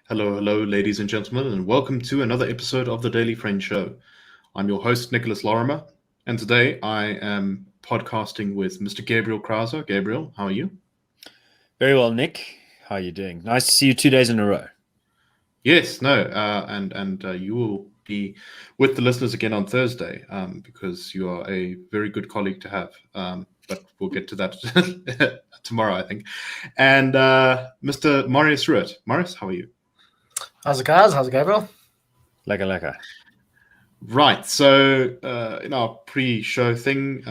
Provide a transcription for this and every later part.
Hello, hello, ladies and gentlemen, and welcome to another episode of the Daily Friend Show. I'm your host, Nicholas Lorimer, and today I am podcasting with Mr. Gabriel Crouse. Gabriel, how are you? Very well, Nick. How are you doing? Nice to see you 2 days in a row. Yes, and you will be with the listeners again on Thursday because you are a very good colleague to have. But we'll get to that tomorrow, I think. And Mr. Marius Roodt. Marius, how are you? How's it, guys? How's it, Gabriel? Lekker. Right. So in our pre-show thing,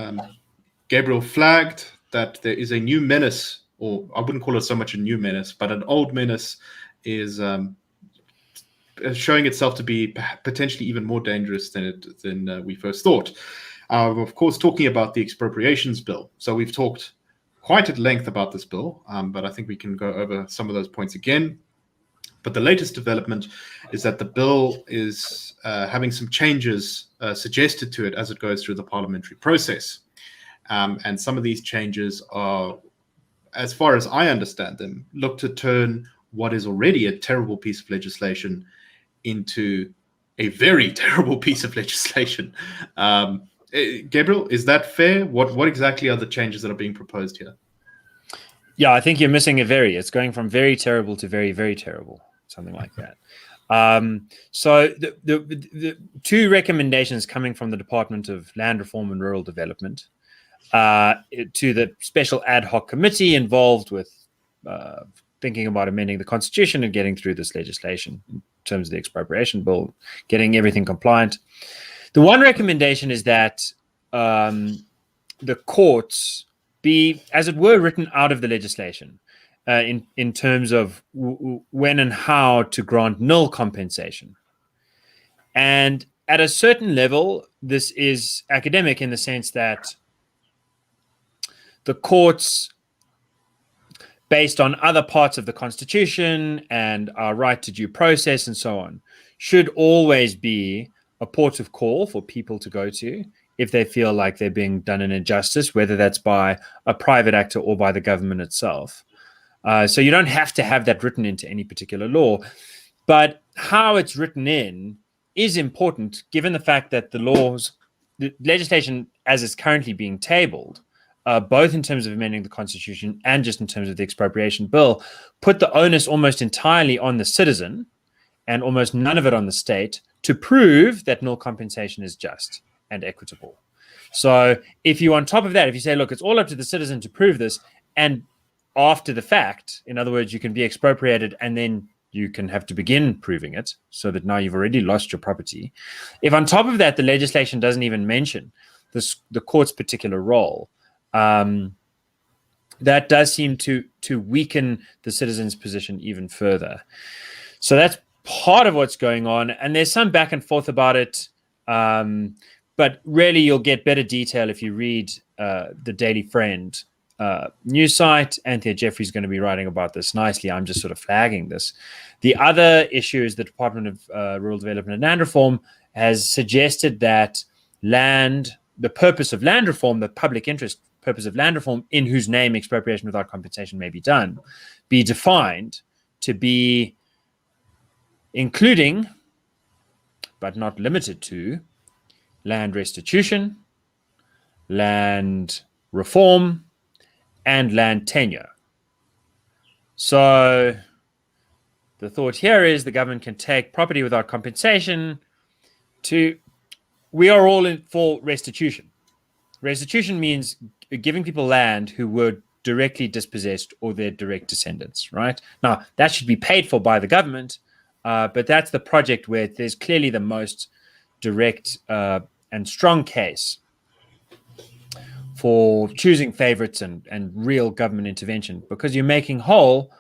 Gabriel flagged that there is a new menace, or I wouldn't call it so much a new menace, but an old menace is showing itself to be potentially even more dangerous than we first thought. Of course, talking about the Expropriations Bill. So we've talked quite at length about this bill, but I think we can go over some of those points again. But the latest development is that the bill is having some changes suggested to it as it goes through the parliamentary process. And some of these changes are, as far as I understand them, look to turn what is already a terrible piece of legislation into a very terrible piece of legislation. Gabriel, is that fair? What exactly are the changes that are being proposed here? Yeah, I think you're missing a very. It's going from very terrible to very, very terrible, something like that. So the two recommendations coming from the Department of Land Reform and Rural Development to the special ad hoc committee involved with thinking about amending the Constitution and getting through this legislation in terms of the Expropriation Bill, getting everything compliant. The one recommendation is that the courts be, as it were, written out of the legislation in terms of when and how to grant nil compensation. And at a certain level, this is academic in the sense that the courts, based on other parts of the Constitution and our right to due process and so on, should always be a port of call for people to go to if they feel like they're being done an injustice, whether that's by a private actor or by the government itself. So you don't have to have that written into any particular law. But how it's written in is important, given the fact that the legislation as it's currently being tabled, both in terms of amending the Constitution and just in terms of the Expropriation Bill, put the onus almost entirely on the citizen and almost none of it on the state to prove that nil compensation is just and equitable. So if you, on top of that, if you say, look, it's all up to the citizen to prove this, and after the fact, in other words, you can be expropriated and then you can have to begin proving it so that now you've already lost your property. If on top of that, the legislation doesn't even mention the court's particular role, that does seem to weaken the citizen's position even further. So that's part of what's going on. And there's some back and forth about it. But really, you'll get better detail if you read the Daily Friend news site. Anthea Jeffrey's going to be writing about this nicely. I'm just sort of flagging this. The other issue is the Department of Rural Development and Land Reform has suggested that the purpose of land reform, the public interest purpose of land reform, in whose name expropriation without compensation may be done, be defined to be including, but not limited to, land restitution, land reform, and land tenure. So the thought here is the government can take property without compensation we are all in for restitution. Restitution means giving people land who were directly dispossessed or their direct descendants, right? Now, that should be paid for by the government, but that's the project where there's clearly the most direct and strong case for choosing favorites and real government intervention, because you're making whole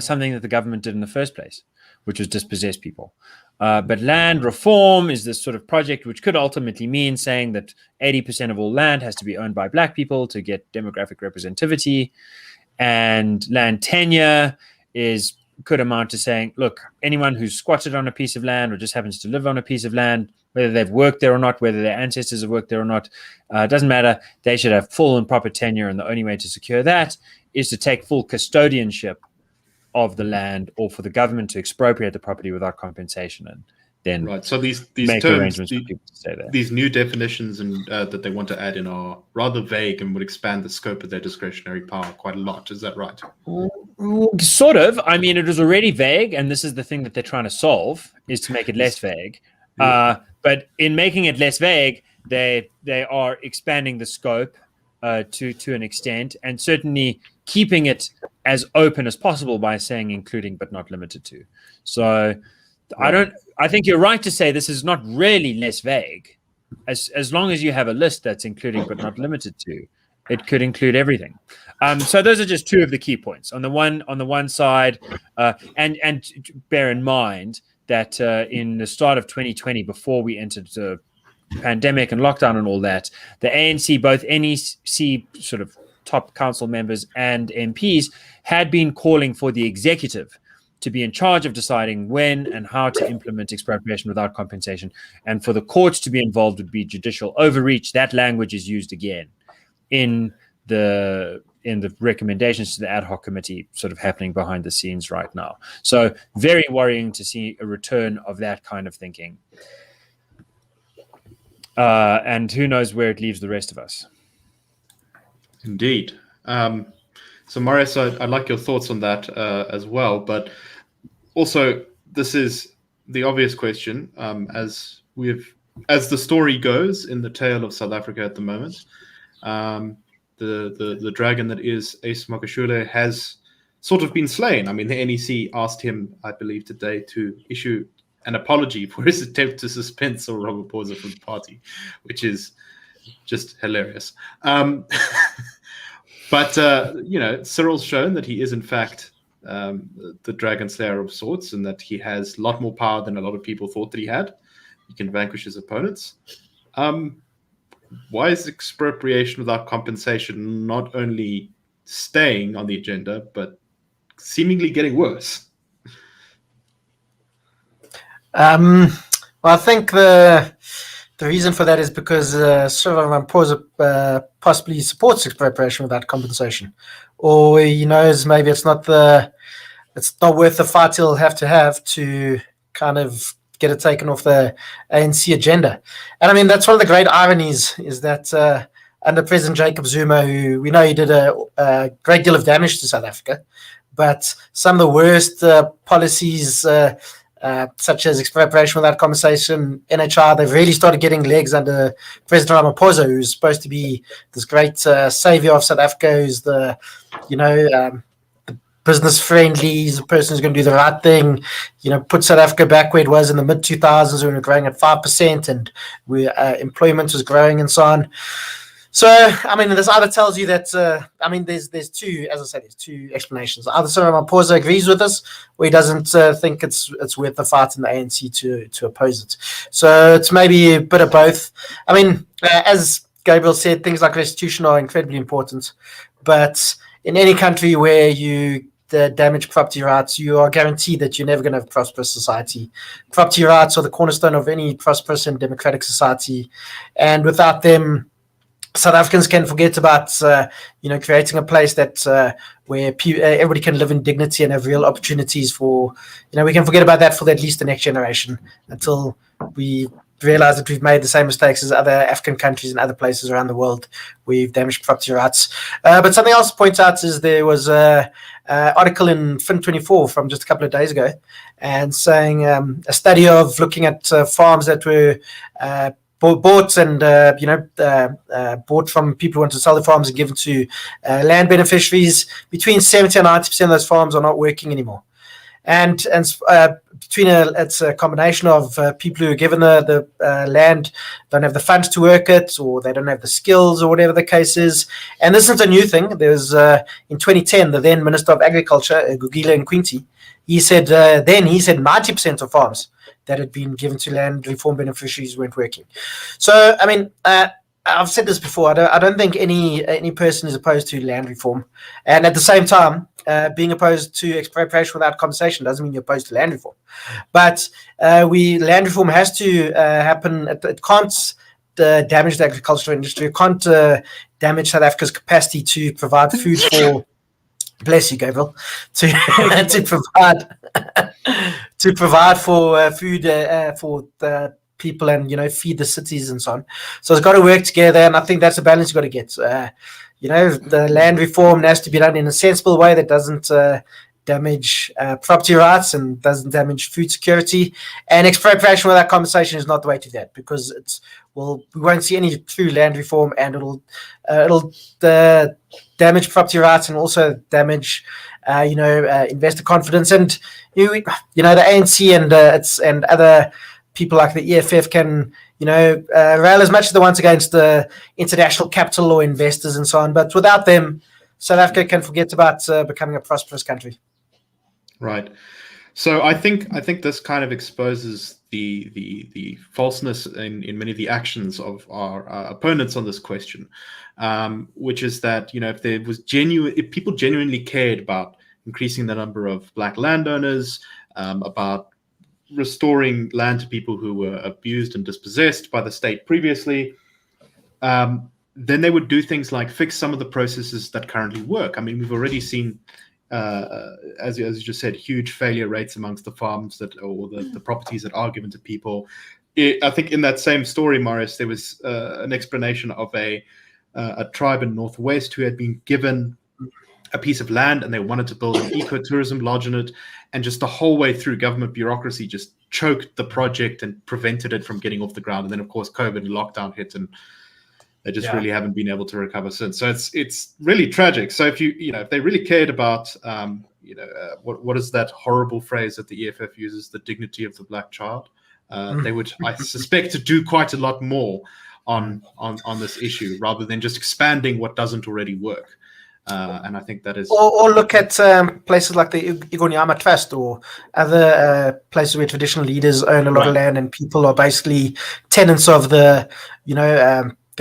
something that the government did in the first place, which was dispossess people. But land reform is this sort of project which could ultimately mean saying that 80% of all land has to be owned by Black people to get demographic representativity. And land tenure could amount to saying, look, anyone who's squatted on a piece of land or just happens to live on a piece of land, whether they've worked there or not, whether their ancestors have worked there or not, doesn't matter. They should have full and proper tenure. And the only way to secure that is to take full custodianship of the land, or for the government to expropriate the property without compensation, and then Right. So these make terms, arrangements for people to stay there. these new definitions and that they want to add in are rather vague and would expand the scope of their discretionary power quite a lot. Is that right? Sort of. I mean, it was already vague, and this is the thing that they're trying to solve, is to make it less vague. Yeah. But in making it less vague, they are expanding the scope to an extent, and certainly keeping it as open as possible by saying including but not limited to. So Right. I think you're right to say this is not really less vague. As long as you have a list that's including but not limited to, it could include everything. So those are just two of the key points. On the one side, and bear in mind that in the start of 2020, before we entered the pandemic and lockdown and all that, the ANC, both NEC sort of top council members and MPs, had been calling for the executive to be in charge of deciding when and how to implement expropriation without compensation, and for the courts to be involved would be judicial overreach. That language is used again in the recommendations to the ad hoc committee, sort of happening behind the scenes right now. So very worrying to see a return of that kind of thinking. And who knows where it leaves the rest of us. Indeed. So Marius, I'd like your thoughts on that as well. But also, this is the obvious question, as the story goes in the tale of South Africa at the moment. The dragon that is Ace Magashule has sort of been slain. I mean, the NEC asked him, I believe today, to issue an apology for his attempt to suspend Cyril Ramaphosa from the party, which is just hilarious. But Cyril's shown that he is in fact the dragon slayer of sorts, and that he has a lot more power than a lot of people thought that he had. He can vanquish his opponents. Why is expropriation without compensation not only staying on the agenda, but seemingly getting worse? Well, I think the reason for that is because Cyril Ramaphosa possibly supports expropriation without compensation, or he knows maybe it's not worth the fight he'll have to kind of get it taken off the ANC agenda. And I mean, that's one of the great ironies, is that under President Jacob Zuma, who we know he did a great deal of damage to South Africa, but some of the worst policies, such as expropriation without compensation, NHR, they've really started getting legs under President Ramaphosa, who's supposed to be this great savior of South Africa, who's the business friendly. He's a person who's going to do the right thing, put South Africa back where it was in the mid 2000s when we were growing at 5% and employment was growing and so on. So, I mean, this either tells you that, there's two, as I said, there's two explanations. Either Cyril Ramaphosa agrees with us, or he doesn't think it's worth the fight in the ANC to oppose it. So it's maybe a bit of both. I mean, as Gabriel said, things like restitution are incredibly important, but in any country where you damage property rights, you are guaranteed that you're never going to have a prosperous society. Property rights are the cornerstone of any prosperous and democratic society, and without them, South Africans can forget about, creating a place that where everybody can live in dignity and have real opportunities for, we can forget about that for at least the next generation, until we realize that we've made the same mistakes as other African countries and other places around the world where we've damaged property rights. But something else to point out is there was an article in Fin24 from just a couple of days ago, and saying a study of looking at farms that were bought and bought from people who want to sell the farms and given to land beneficiaries. Between 70 and 90% of those farms are not working anymore, and it's a combination of people who are given the land don't have the funds to work it, or they don't have the skills, or whatever the case is. And this isn't a new thing. There's in 2010, the then Minister of Agriculture, Gugile Nkwinti, he said 90% of farms that had been given to land reform beneficiaries weren't working. So, I mean, I've said this before. I don't think any person is opposed to land reform, and at the same time, being opposed to expropriation without compensation doesn't mean you're opposed to land reform. But land reform has to happen. It can't damage the agricultural industry. It can't damage South Africa's capacity to provide food for bless you, Gabriel, to to provide for food for the people and feed the cities and so on. So it's got to work together, and I think that's a balance you've got to get. The land reform has to be done in a sensible way that doesn't damage property rights and doesn't damage food security. And expropriation with that conversation is not the way to that, because we won't see any true land reform, and it'll damage property rights and also damage investor confidence. And the ANC and other people like the EFF can rail as much as they want against the international capital or investors and so on, but without them, South Africa can forget about becoming a prosperous country. Right. So I think this kind of exposes the falseness in many of the actions of our opponents on this question, which is that if people genuinely cared about increasing the number of black landowners, about restoring land to people who were abused and dispossessed by the state previously, then they would do things like fix some of the processes that currently work. I mean, we've already seen, as you just said, huge failure rates amongst the farms or the properties that are given to people. I think in that same story, Marius, there was an explanation of a tribe in Northwest who had been given a piece of land and they wanted to build an ecotourism lodge in it, and just the whole way through, government bureaucracy just choked the project and prevented it from getting off the ground. And then, of course, COVID and lockdown hit, and they just really haven't been able to recover since. So it's really tragic. So if they really cared about what is that horrible phrase that the EFF uses, the dignity of the black child, they would, I suspect, to do quite a lot more on this issue, rather than just expanding what doesn't already work. And I think that is... Or look at places like the Igonyama Trust or other places where traditional leaders own a lot of land, and people are basically tenants of the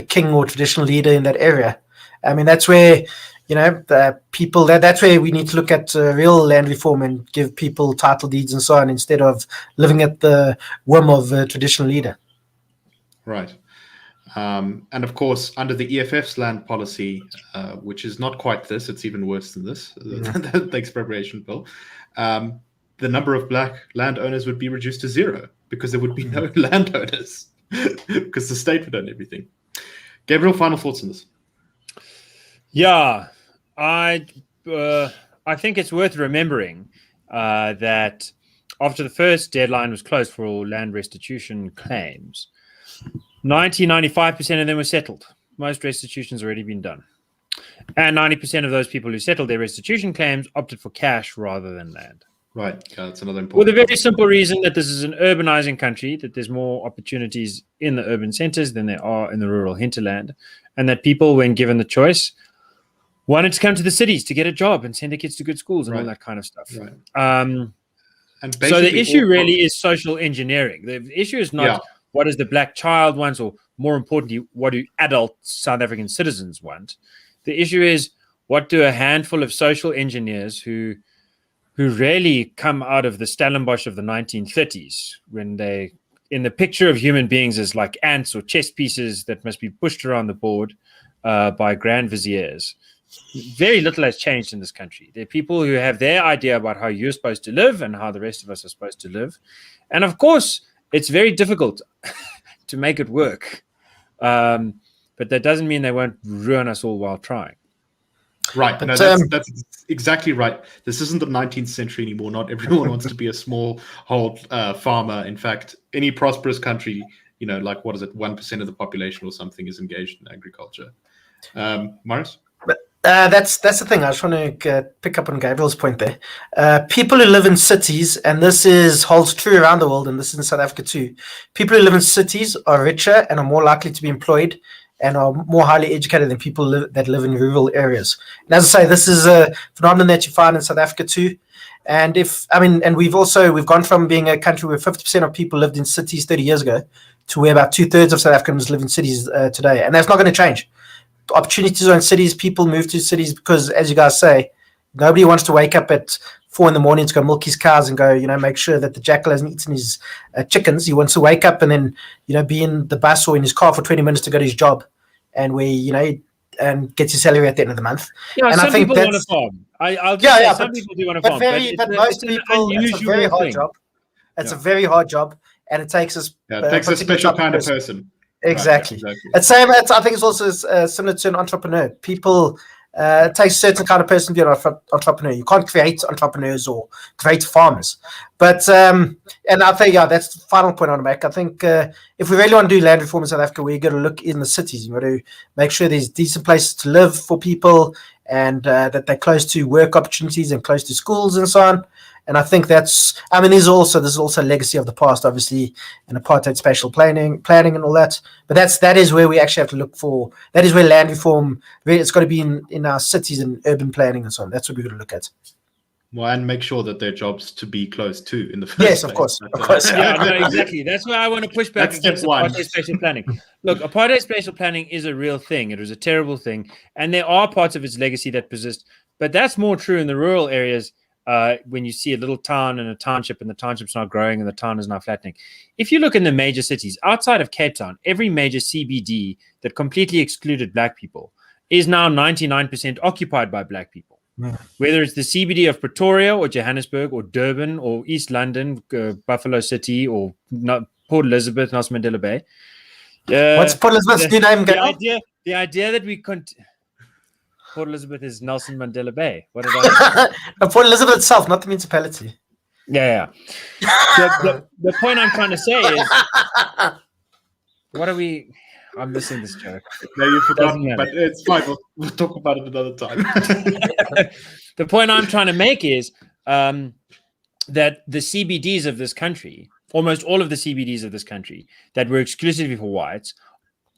king or traditional leader in that area. I mean, that's where, the people, that's where we need to look at real land reform and give people title deeds and so on, instead of living at the whim of a traditional leader. Right. And of course, under the EFF's land policy, which is not quite this, it's even worse than this, the Expropriation Bill, the number of black landowners would be reduced to zero, because there would be no landowners, because the state would own everything. Gabriel, final thoughts on this? Yeah, I think it's worth remembering that after the first deadline was closed for all land restitution claims, 95% of them were settled. Most restitution's already been done. And 90% of those people who settled their restitution claims opted for cash rather than land. Right. Yeah, that's another important. With a very simple reason that this is an urbanizing country, that there's more opportunities in the urban centers than there are in the rural hinterland, and that people, when given the choice, wanted to come to the cities to get a job and send their kids to good schools and all that kind of stuff. Right. And so the issue really is social engineering. The issue is not what does the black child want, or more importantly, what do adult South African citizens want. The issue is, what do a handful of social engineers who really come out of the Stellenbosch of the 1930s, when they, in the picture of human beings as like ants or chess pieces that must be pushed around the board by grand viziers. Very little has changed in this country. There are people who have their idea about how you're supposed to live and how the rest of us are supposed to live. And of course, it's very difficult to make it work. But that doesn't mean they won't ruin us all while trying. Right. No, that's exactly right. This isn't the 19th century anymore. Not everyone wants to be a small hold farmer. In fact, any prosperous country, like, what is it, 1% of the population or something is engaged in agriculture. Marius? That's the thing. I just want to pick up on Gabriel's point there. People who live in cities, and this holds true around the world, and this is in South Africa too. People who live in cities are richer and are more likely to be employed and are more highly educated than people that live in rural areas. And as I say, this is a phenomenon that you find in South Africa too. And we've gone from being a country where 50% of people lived in cities 30 years ago to where about 2/3 of South Africans live in cities today. And that's not going to change. Opportunities are in cities. People move to cities because, as you guys say, nobody wants to wake up at 4 a.m. to go milk his cows and go, make sure that the jackal hasn't eaten his chickens. He wants to wake up and then, be in the bus or in his car for 20 minutes to go to his job, and where, and gets your salary at the end of the month. Yeah, and some I think people want to farm. I'll just say some people do want to farm, but most people, it's a very hard job. It's a very hard job, and it takes us. It takes a special kind of person. Exactly. Right, yeah, exactly. I think it's also similar to an entrepreneur. People. It takes a certain kind of person to be an entrepreneur. You can't create entrepreneurs or create farmers. But, and I think, that's the final point I want to make. I think if we really want to do land reform in South Africa, we've got to look in the cities. We've got to make sure there's decent places to live for people and that they're close to work opportunities and close to schools and so on. And I think there's also a legacy of the past, obviously, and apartheid spatial planning and all that. But that is where we actually have to look for. That is where land reform, it's got to be in our cities and urban planning and so on. That's what we've got to look at. Well, and make sure that there are jobs to be close to in the first place. Of course. Yeah, no, exactly. That's why I want to push back against apartheid spatial planning. Look, apartheid spatial planning is a real thing. It was a terrible thing. And there are parts of its legacy that persist. But that's more true in the rural areas. When you see a little town and a township and the township's not growing and the town is not flattening. If you look in the major cities outside of Cape Town, every major CBD that completely excluded black people is now 99% occupied by black people. Yeah. Whether it's the CBD of Pretoria or Johannesburg or Durban or East London, Buffalo City or Port Elizabeth, Nelson Mandela Bay. What's Port Elizabeth's new name, Gabriel? The idea that we Port Elizabeth is Nelson Mandela Bay. What did I say? Port Elizabeth itself, not the municipality. Yeah. The point I'm trying to say is, I'm missing this joke. No, you forgot, but it's fine. We'll talk about it another time. The point I'm trying to make is that the CBDs of this country, almost all of the CBDs of this country that were exclusively for whites,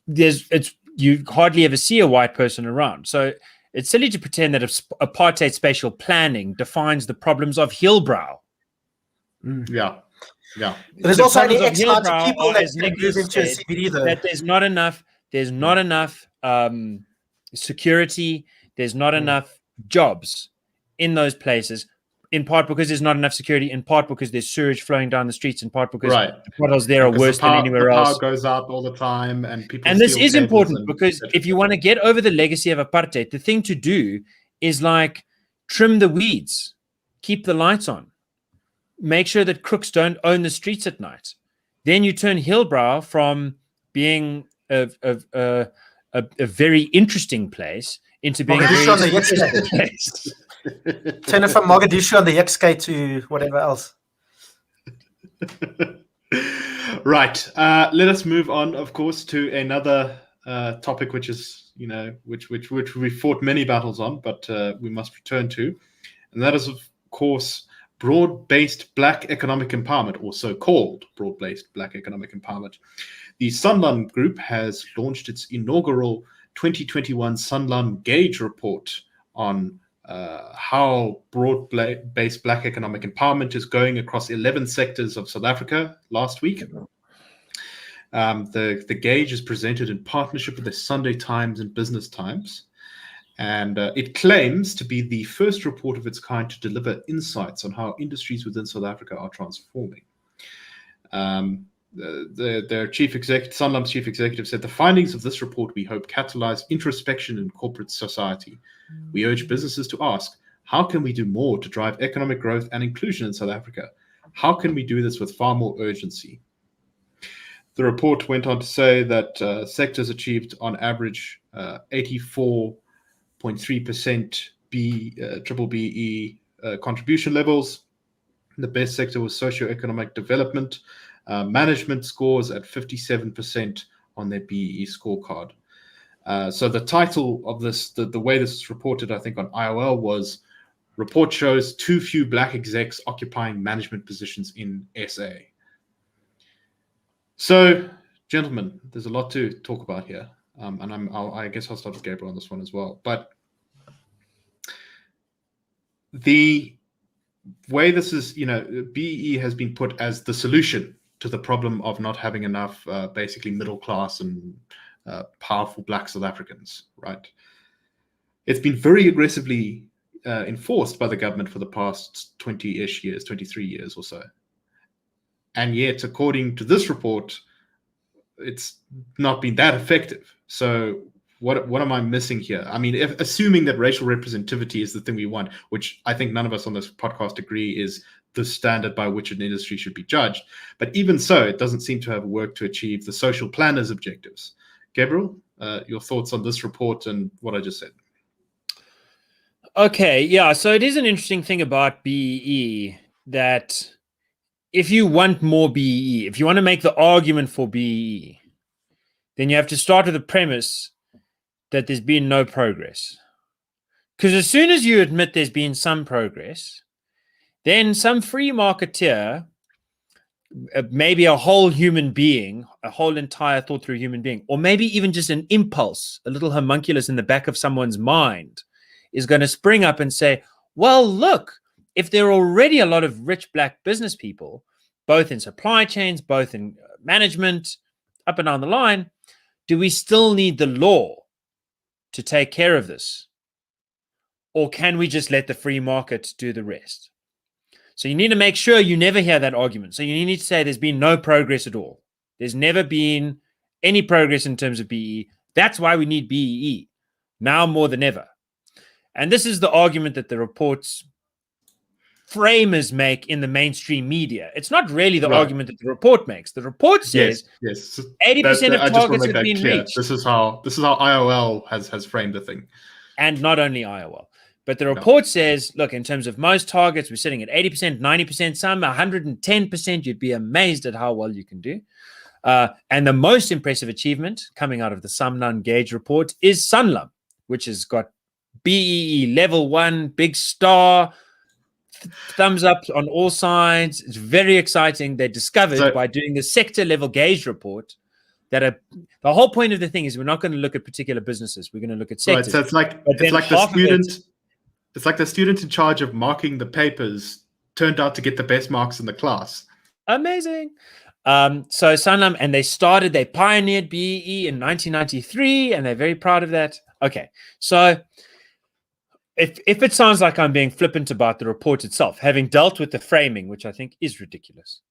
you hardly ever see a white person around. So it's silly to pretend that apartheid spatial planning defines the problems of Hillbrow. Yeah. There's also only X amount of people that move into a CBD, though. That there's not enough security, there's not enough jobs in those places, in part because there's not enough security, in part because there's sewage flowing down the streets, in part because the potholes there are worse than anywhere else. The power goes out all the time, and people. And this is important because if you want to get over the legacy of apartheid, the thing to do is trim the weeds, keep the lights on, make sure that crooks don't own the streets at night. Then you turn Hillbrow from being a very interesting place into being a very interesting place. Turn it from Mogadishu on the Yexkay to whatever else. Right. Let us move on, of course, to another topic, which is, which we fought many battles on, but we must return to, and that is, of course, broad-based black economic empowerment, or so-called broad-based black economic empowerment. The Sanlam Group has launched its inaugural 2021 Sanlam Gauge report on how broad-based black economic empowerment is going across 11 sectors of South Africa last week. The gauge is presented in partnership with the Sunday Times and Business Times, and it claims to be the first report of its kind to deliver insights on how industries within South Africa are transforming. Their chief executive, Sanlam's chief executive, said the findings of this report, we hope, catalyze introspection in corporate society. We urge businesses to ask, how can we do more to drive economic growth and inclusion in South Africa? How can we do this with far more urgency? The report went on to say that sectors achieved on average 84.3% BBBEE contribution levels. The best sector was socioeconomic development. Management scores at 57% on their BEE scorecard. So the title of this, the way this is reported, I think, on IOL was, report shows too few black execs occupying management positions in SA. So, gentlemen, there's a lot to talk about here. And I guess I'll start with Gabriel on this one as well. But the way this is, BEE has been put as the solution to the problem of not having enough basically middle class and powerful black South Africans, right? It's been very aggressively enforced by the government for the past 20-ish years, 23 years or so. And yet, according to this report, it's not been that effective. So what am I missing here? I mean, if assuming that racial representativity is the thing we want, which I think none of us on this podcast agree is the standard by which an industry should be judged, but even so, it doesn't seem to have worked to achieve the social planner's objectives. Gabriel, your thoughts on this report and what I just said? Okay, yeah. So it is an interesting thing about BEE that if you want more BEE, if you want to make the argument for BEE, then you have to start with the premise that there's been no progress. Because as soon as you admit there's been some progress, then some free marketeer, maybe a whole human being, a whole entire thought through human being, or maybe even just an impulse, a little homunculus in the back of someone's mind, is going to spring up and say, well, look, if there are already a lot of rich black business people, both in supply chains, both in management, up and down the line, do we still need the law to take care of this? Or can we just let the free market do the rest? So you need to make sure you never hear that argument. So you need to say there's been no progress at all. There's never been any progress in terms of BEE. That's why we need BEE now more than ever. And this is the argument that the report's framers make in the mainstream media. It's not really the argument that the report makes. The report says 80% of targets have been reached. This is how IOL has framed the thing. And not only IOL. But the report says, look, in terms of most targets, we're sitting at 80%, 90%, some 110%. You'd be amazed at how well you can do. And the most impressive achievement coming out of the Sanlam Gauge report is Sanlam, which has got BEE level 1, big star, thumbs up on all sides. It's very exciting. They discovered by doing the sector level gauge report that the whole point of the thing is we're not going to look at particular businesses. We're going to look at sectors. Right, so it's like the student in charge of marking the papers turned out to get the best marks in the class. Amazing. So Sanlam, and they pioneered BEE in 1993, and they're very proud of that. Okay, so if it sounds like I'm being flippant about the report itself, having dealt with the framing, which I think is ridiculous,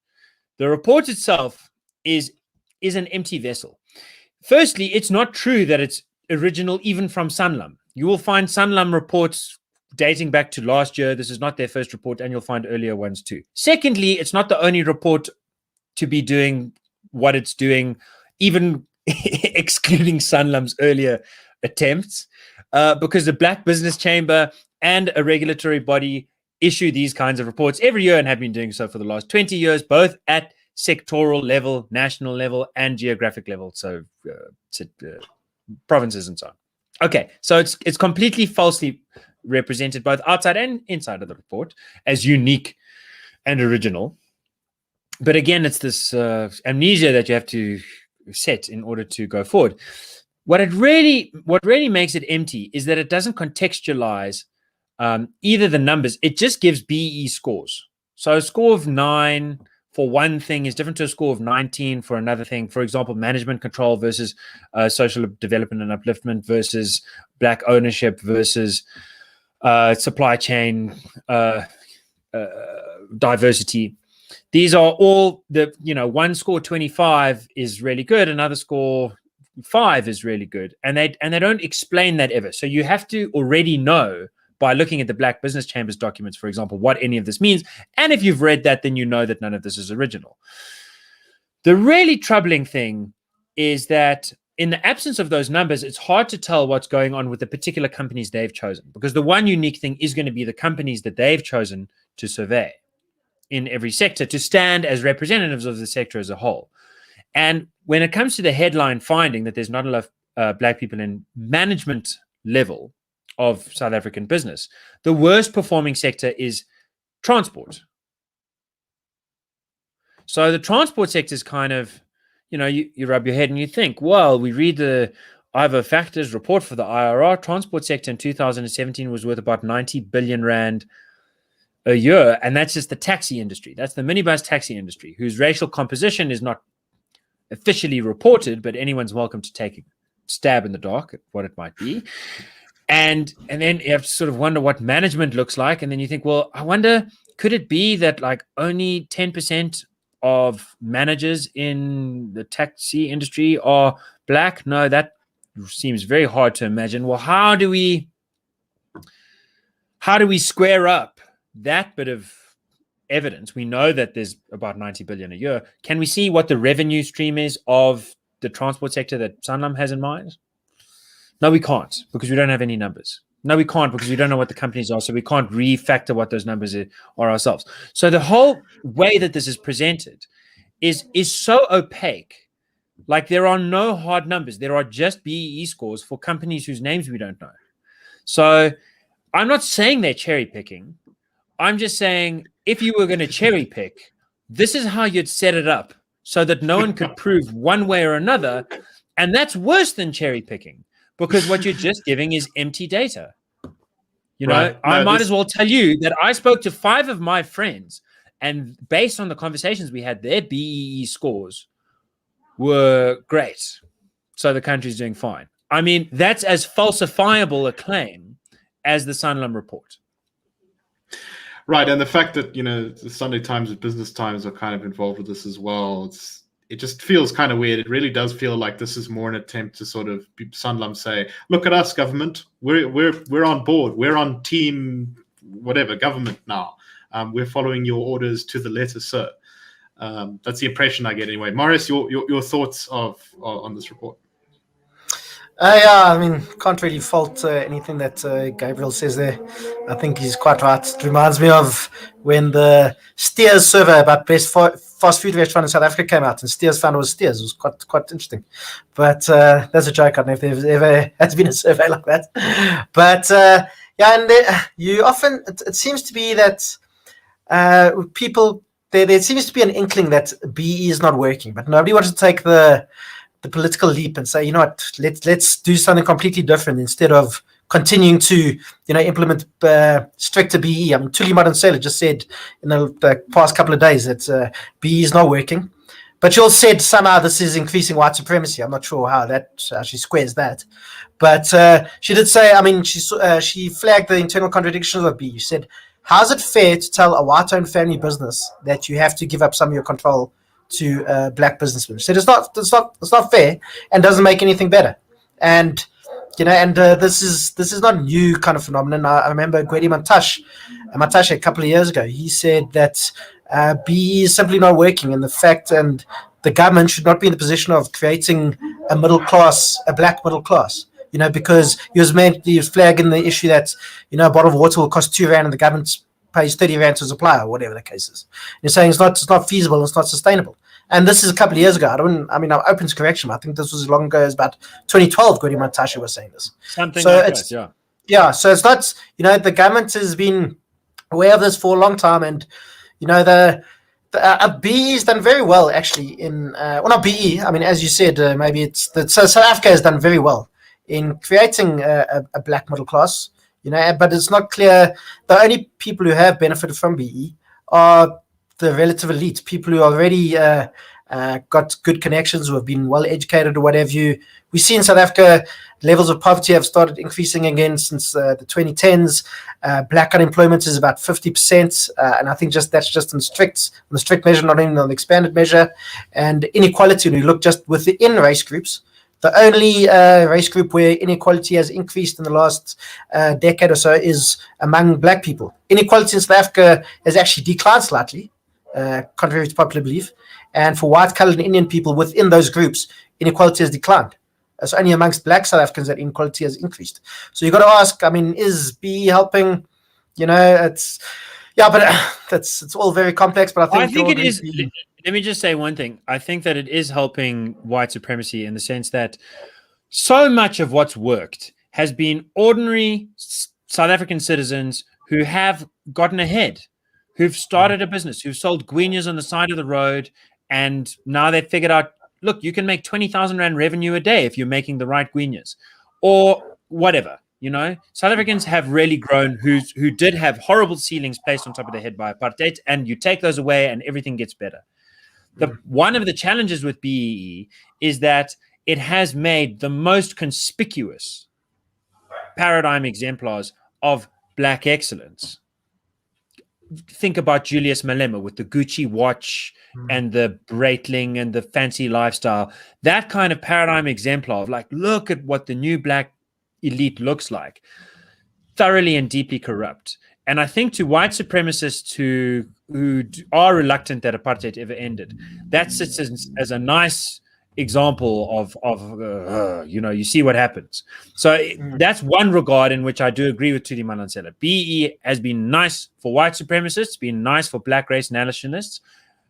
the report itself is an empty vessel. Firstly, it's not true that it's original even from Sanlam. You will find Sanlam reports dating back to last year. This is not their first report, and you'll find earlier ones too. Secondly, it's not the only report to be doing what it's doing, even excluding Sanlam's earlier attempts, because the Black Business Chamber and a regulatory body issue these kinds of reports every year and have been doing so for the last 20 years, both at sectoral level, national level, and geographic level, so provinces and so on. Okay, so it's completely falsely represented both outside and inside of the report as unique and original. But again, it's this amnesia that you have to set in order to go forward. What really makes it empty is that it doesn't contextualize either the numbers. It just gives BEE scores. So a score of 9 for one thing is different to a score of 19 for another thing. For example, management control versus social development and upliftment versus black ownership versus supply chain diversity. These are all one score 25 is really good, another score 5 is really good, and they don't explain that ever. So you have to already know by looking at the Black Business Chamber's documents, for example, what any of this means. And if you've read that, then you know that none of this is original. The really troubling thing is that in the absence of those numbers, it's hard to tell what's going on with the particular companies they've chosen, because the one unique thing is going to be the companies that they've chosen to survey in every sector to stand as representatives of the sector as a whole. And when it comes to the headline finding that there's not enough black people in management level of South African business, the worst performing sector is transport. So the transport sector is kind of, you rub your head and you think, well, we read the Ivo Factors report for the IRR. Transport sector in 2017 was worth about 90 billion rand a year. And that's just the taxi industry. That's the minibus taxi industry, whose racial composition is not officially reported, but anyone's welcome to take a stab in the dark at what it might be. And then you have to sort of wonder what management looks like. And then you think, well, I wonder, could it be that like only 10% of managers in the taxi industry are black? No, that seems very hard to imagine. Well, how do we square up that bit of evidence? We know that there's about 90 billion a year. Can we see what the revenue stream is of the transport sector that Sanlam has in mind? No, we can't, because we don't have any numbers. No, we can't, because we don't know what the companies are, so we can't refactor what those numbers are ourselves. So the whole way that this is presented is so opaque. Like, there are no hard numbers. There are just BEE scores for companies whose names we don't know. So I'm not saying they're cherry picking. I'm just saying, if you were going to cherry pick, this is how you'd set it up so that no one could prove one way or another. And that's worse than cherry picking, because what you're just giving is empty data. You know, Right. I might as well tell you that I spoke to 5 of my friends, and based on the conversations we had, their BEE scores were great. So the country's doing fine. I mean, that's as falsifiable a claim as the Sanlam report. Right, and the fact that, you know, the Sunday Times and Business Times are kind of involved with this as well, it just feels kind of weird. It really does feel like this is more an attempt to sort of Sanlam say, "Look at us, government. We're on board. We're on team whatever government now. We're following your orders to the letter, sir." That's the impression I get anyway. Marius, your thoughts on this report? Yeah, I mean, can't really fault anything that Gabriel says there. I think he's quite right. It reminds me of when the Steers survey about best fast food restaurant in South Africa came out, and Steers found it was Steers. It was quite interesting. But that's a joke. I don't know if there's ever has been a survey like that. But yeah, and you often, it seems to be that people, there seems to be an inkling that BE is not working, but nobody wants to take the political leap and say, you know what, let's do something completely different instead of continuing to, you know, implement stricter BE. I mean, Tuli Madonsela just said in the past couple of days that BE is not working, but she also said somehow this is increasing white supremacy. I'm not sure how she squares that, but she did say, I mean, she flagged the internal contradictions of BE. She said, how's it fair to tell a white-owned family business that you have to give up some of your control to black businessmen? So it's not fair, and doesn't make anything better. And you know, and this is not a new kind of phenomenon. I remember Gwedi Mantashe a couple of years ago. He said that BE is simply not working, and the government should not be in the position of creating a black middle class. You know, because he was flagging the issue that, you know, a bottle of water will cost R2 and the government pays 30 rand to supply, or whatever the case is. And you're saying it's not feasible, it's not sustainable. And this is a couple of years ago. I'm open to correction. I think this was as long ago as about 2012. Gwedi Mantashe was saying this. Something so like that, yeah. Yeah, so it's not, you know, the government has been aware of this for a long time, and, you know, the BE's done very well, actually, not BE, I mean, as you said, maybe it's, so South Africa has done very well in creating a black middle class, you know, but it's not clear. The only people who have benefited from BE are the relative elite, people who already got good connections, who have been well educated or whatever. We see in South Africa levels of poverty have started increasing again since the 2010s. Black unemployment is about 50%, and I think that's just on the strict measure, not even on the expanded measure. And inequality, when you look just within race groups, the only race group where inequality has increased in the last decade or so is among black people. Inequality in South Africa has actually declined slightly, contrary to popular belief. And for white, colored, and Indian people within those groups, inequality has declined. It's only amongst black South Africans that inequality has increased. So you've got to ask, I mean, is BE helping? You know, it's all very complex, but I think it is. Let me just say one thing. I think that it is helping white supremacy in the sense that so much of what's worked has been ordinary South African citizens who have gotten ahead, who've started a business, who've sold guineas on the side of the road, and now they've figured out, look, you can make 20,000 Rand revenue a day if you're making the right guineas or whatever. You know, South Africans have really grown who did have horrible ceilings placed on top of their head by apartheid, and you take those away and everything gets better. One of the challenges with BEE is that it has made the most conspicuous paradigm exemplars of black excellence think about Julius Malema with the Gucci watch and the Breitling and the fancy lifestyle. That kind of paradigm exemplar of like, look at what the new black elite looks like. Thoroughly and deeply corrupt. And I think to white supremacists who are reluctant that apartheid ever ended, that sits as a nice example of you see what happens. So that's one regard in which I do agree with Tudi Manansela. BE has been nice for white supremacists, been nice for black race nationalists.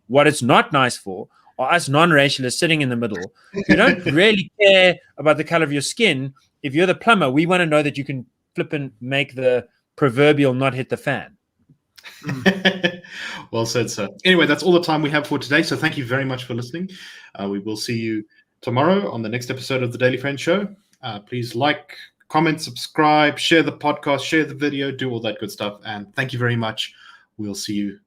What it's not nice for are us non-racialists sitting in the middle who don't really care about the color of your skin. If you're the plumber, we want to know that you can flip and make the proverbial not hit the fan. Well said, sir. Anyway, that's all the time we have for today. So thank you very much for listening. We will see you tomorrow on the next episode of the Daily Friend Show. Please like, comment, subscribe, share the podcast, share the video, do all that good stuff. And thank you very much. We'll see you